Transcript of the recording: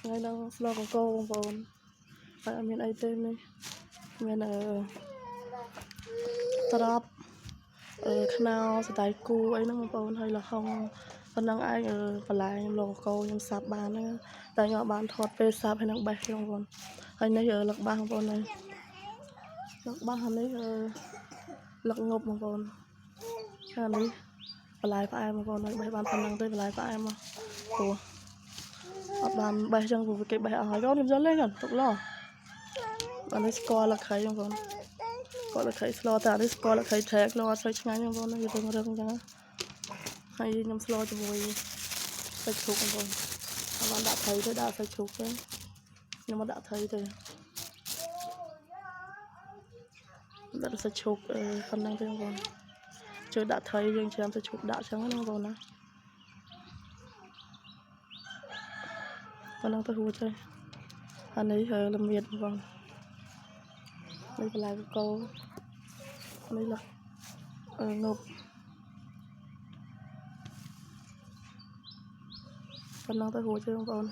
ngày đang lo của cô bồn phải miền ấy tên này miền trap canalสไตล์គូអីហ្នឹងបងប្អូនហើយលហុងប៉ុណ្ណឹងឯងបន្លែខ្ញុំលោកកោខ្ញុំសាប់បានហ្នឹងតែខ្ញុំអត់បានថតពេលសាប់ហើយនឹងបេះខ្ញុំបងប្អូនហើយនេះលឹកបាសបងប្អូននេះលឹកបាសនេះលឹកងប់បងប្អូនហើយនេះបន្លែផ្អែមបងប្អូនហើយបេះបានប៉ុណ្ណឹងទៅបន្លែផ្អែមមកព្រោះអត់បានបេះចឹងព្រោះគេបេះអស់ហើយកូនខ្ញុំយកលេងកូនទុកឡោអានេះស្គាល់លឹកໄខបងប្អូនគាត់លឹកໄខស្លតែអានេះស្គាល់លឹកໄខត្រែកឡោអត់សូវឆ្ងាញ់បងប្អូនវារឹងរឹងចឹងហើយខ្ញុំស្លជាមួយសាច់ជ្រូកបងប្អូនអត់បានដាក់ត្រីទេដាក់សាច់ជ្រូកទេខ្ញុំមកដាក់ត្រីទេដាក់សាច់ជ្រូកប៉ុណ្ណឹងទេបងប្អូនជឿដាក់ត្រីយើងច្រាមសាច់ជ្រូកដាក់ចឹងណាបងប្អូនណាប៉ុណ្ណឹងទៅរួចហើយអានេះល្មៀតបងប្អូននេះបន្លែកកូរនេះលឹកងប់ប៉ុណ្ណឹងទៅរួចហើយបងប្អូន